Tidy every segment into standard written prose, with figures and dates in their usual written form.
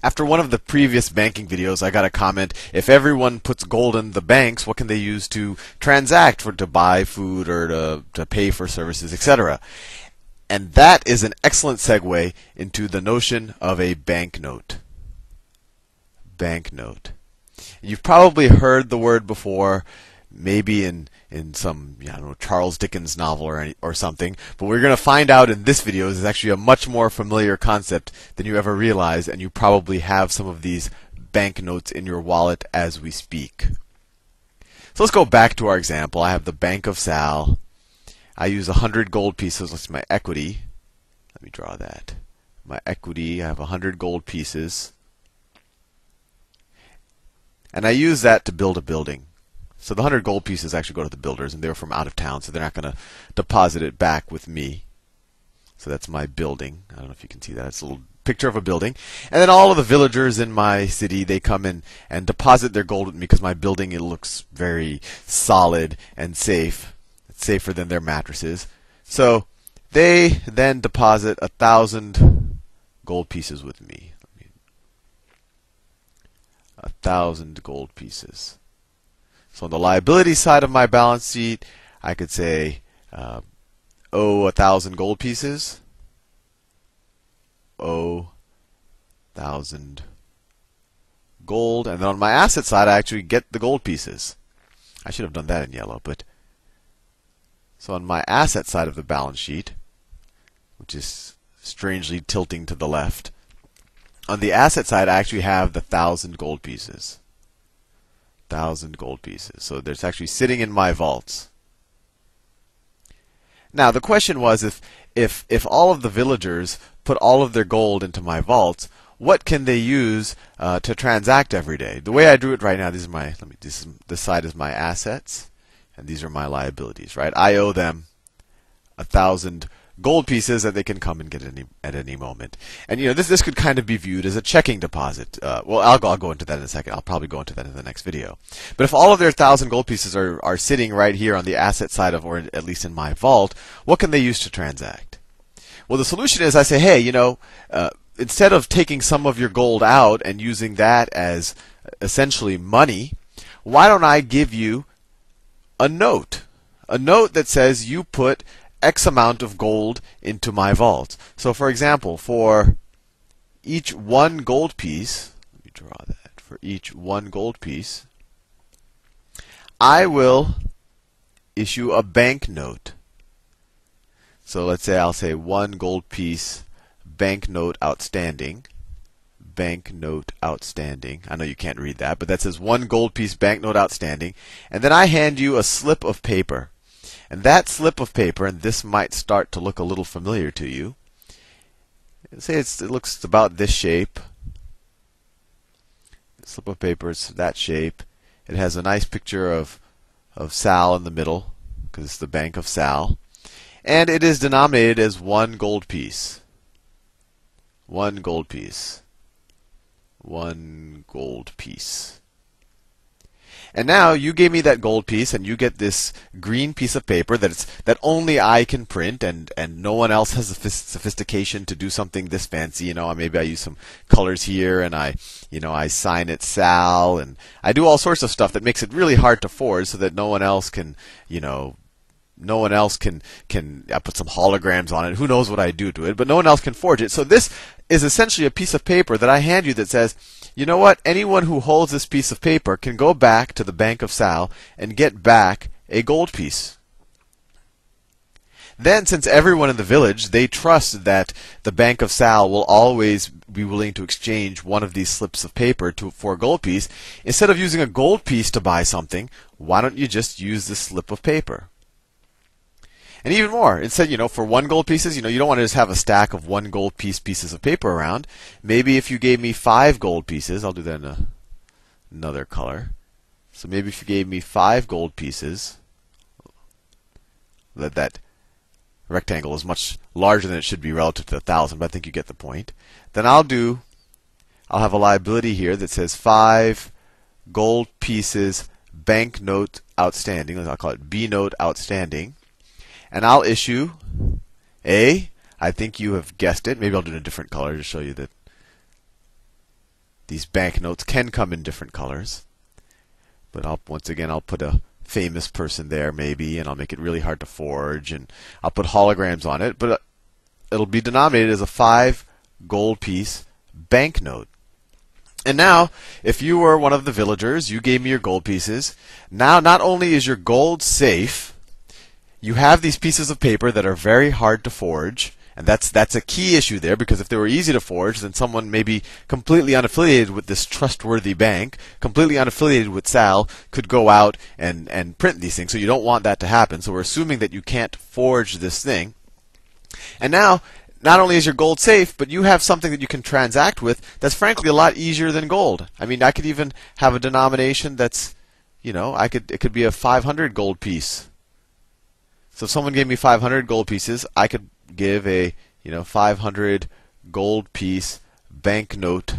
After one of the previous banking videos, I got a comment, if everyone puts gold in the banks, what can they use to transact, to buy food or to pay for services, etc.? And that is an excellent segue into the notion of a banknote. Banknote. You've probably heard the word before, maybe in some, I don't know, Charles Dickens novel or something. But we're going to find out in this video is actually a much more familiar concept than you ever realized, and you probably have some of these banknotes in your wallet as we speak. So let's go back to our example. I have the Bank of Sal. I use 100 gold pieces. That's my equity. Let me draw that. My equity, I have 100 gold pieces. And I use that to build a building. So the 100 gold pieces actually go to the builders, and they're from out of town, so they're not going to deposit it back with me. So that's my building. I don't know if you can see that. It's a little picture of a building. And then all of the villagers in my city, they come in and deposit their gold with me because my building, it looks very solid and safe. It's safer than their mattresses. So they then deposit 1,000 gold pieces with me. 1,000 gold pieces. So on the liability side of my balance sheet, I could say owe 1,000 gold pieces. Owe 1,000 gold. And then on my asset side, I actually get the gold pieces. I should have done that in yellow, but so on my asset side of the balance sheet, which is strangely tilting to the left, on the asset side, I actually have the 1,000 gold pieces. 1,000 gold pieces. So it's actually sitting in my vaults. Now the question was, if all of the villagers put all of their gold into my vaults, what can they use to transact every day? The way I do it right now, these are this side is my assets, and these are my liabilities. Right? I owe them 1,000 gold pieces that they can come and get at any moment. And this could kind of be viewed as a checking deposit. Well, I'll go into that in a second. I'll probably go into that in the next video. But if all of their 1,000 gold pieces are sitting right here on the asset side of, or at least in my vault, what can they use to transact? Well, the solution is I say, hey, instead of taking some of your gold out and using that as essentially money, why don't I give you a note? A note that says you put X amount of gold into my vault. So for example, for each one gold piece, let me draw that, for each one gold piece, I will issue a banknote. So let's say I'll say 1 gold piece banknote outstanding. Banknote outstanding. I know you can't read that, but that says 1 gold piece banknote outstanding. And then I hand you a slip of paper. And that slip of paper, and this might start to look a little familiar to you. Say it looks about this shape. The slip of paper is that shape. It has a nice picture of Sal in the middle, because it's the Bank of Sal. And it is denominated as 1 gold piece. 1 gold piece. 1 gold piece. And now you gave me that gold piece, and you get this green piece of paper that only I can print, and no one else has the sophistication to do something this fancy. Maybe I use some colors here, and I sign it Sal, and I do all sorts of stuff that makes it really hard to forge, so that no one else can, no one else can I put some holograms on it. Who knows what I do to it, but no one else can forge it. So this is essentially a piece of paper that I hand you that says, you know what? Anyone who holds this piece of paper can go back to the Bank of Sal and get back a gold piece. Then, since everyone in the village, they trust that the Bank of Sal will always be willing to exchange one of these slips of paper for a gold piece, instead of using a gold piece to buy something, why don't you just use this slip of paper? And even more, instead, for 1 gold pieces, you don't want to just have a stack of 1 gold pieces of paper around. Maybe if you gave me 5 gold pieces, I'll do that in another color. So maybe if you gave me 5 gold pieces, that rectangle is much larger than it should be relative to 1,000, but I think you get the point. Then I'll have a liability here that says 5 gold pieces banknote outstanding. I'll call it B note outstanding. And I'll issue I think you have guessed it. Maybe I'll do it in a different color to show you that these banknotes can come in different colors. But once again, I'll put a famous person there maybe, and I'll make it really hard to forge, and I'll put holograms on it, but it'll be denominated as a 5 gold piece banknote. And now, if you were one of the villagers, you gave me your gold pieces. Now, not only is your gold safe, you have these pieces of paper that are very hard to forge. And that's a key issue there, because if they were easy to forge, then someone maybe completely unaffiliated with this trustworthy bank, completely unaffiliated with Sal, could go out and print these things. So you don't want that to happen. So we're assuming that you can't forge this thing. And now, not only is your gold safe, but you have something that you can transact with that's frankly a lot easier than gold. I mean, I could even have a denomination that's, it could be a 500 gold piece. So if someone gave me 500 gold pieces, I could give a 500 gold piece banknote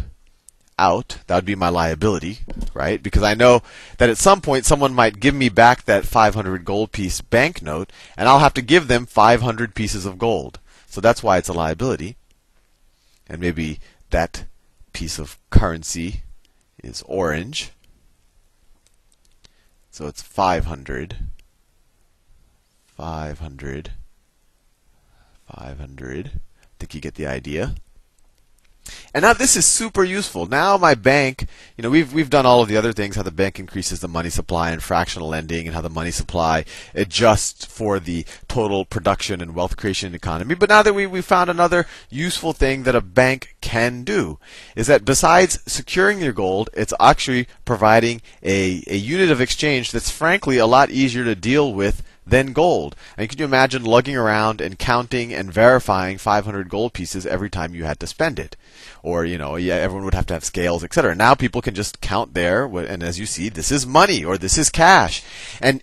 out. That would be my liability, right? Because I know that at some point someone might give me back that 500 gold piece banknote, and I'll have to give them 500 pieces of gold. So that's why it's a liability. And maybe that piece of currency is orange. So it's 500. 500. I think you get the idea. And now this is super useful. Now my bank, we've done all of the other things, how the bank increases the money supply and fractional lending, and how the money supply adjusts for the total production and wealth creation economy. But now that we found another useful thing that a bank can do, is that besides securing your gold, it's actually providing a unit of exchange that's frankly a lot easier to deal with than gold. And can you imagine lugging around and counting and verifying 500 gold pieces every time you had to spend it? Or, everyone would have to have scales, etc. Now people can just count there, and as you see, this is money or this is cash. And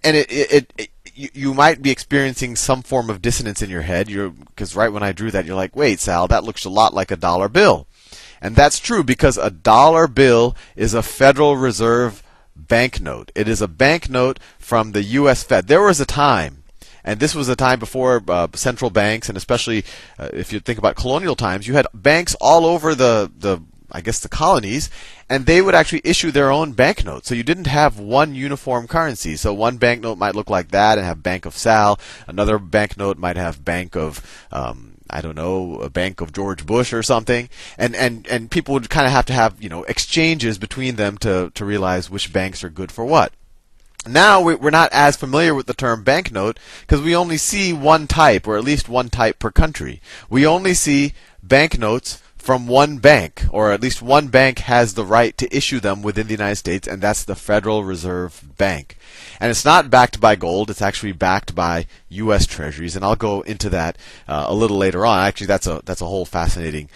you might be experiencing some form of dissonance in your head, because right when I drew that, you're like, wait, Sal, that looks a lot like a dollar bill. And that's true, because a dollar bill is a Federal Reserve banknote. It is a banknote from the U.S. Fed. There was a time, and this was a time before central banks, and especially if you think about colonial times, you had banks all over the colonies, and they would actually issue their own banknotes. So you didn't have one uniform currency. So one banknote might look like that and have Bank of Sal. Another banknote might have Bank of a Bank of George Bush or something, and people would kind of have exchanges between them to realize which banks are good for what. Now we're not as familiar with the term banknote, because we only see one type, or at least one type per country. We only see banknotes from one bank, or at least one bank has the right to issue them within the United States, and that's the Federal Reserve Bank. And it's not backed by gold, it's actually backed by U.S. Treasuries, and I'll go into that a little later on. Actually, that's a whole fascinating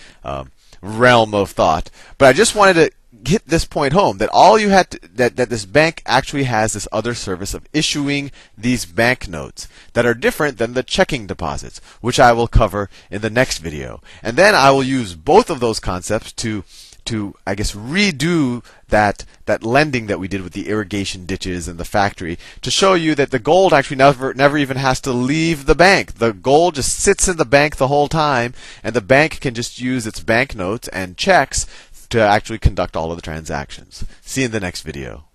realm of thought. But I just wanted to hit this point home, that all you had that this bank actually has this other service of issuing these banknotes that are different than the checking deposits, which I will cover in the next video. And then I will use both of those concepts to redo that lending that we did with the irrigation ditches and the factory, to show you that the gold actually never even has to leave the bank. The gold just sits in the bank the whole time, and the bank can just use its banknotes and checks to actually conduct all of the transactions. See you in the next video.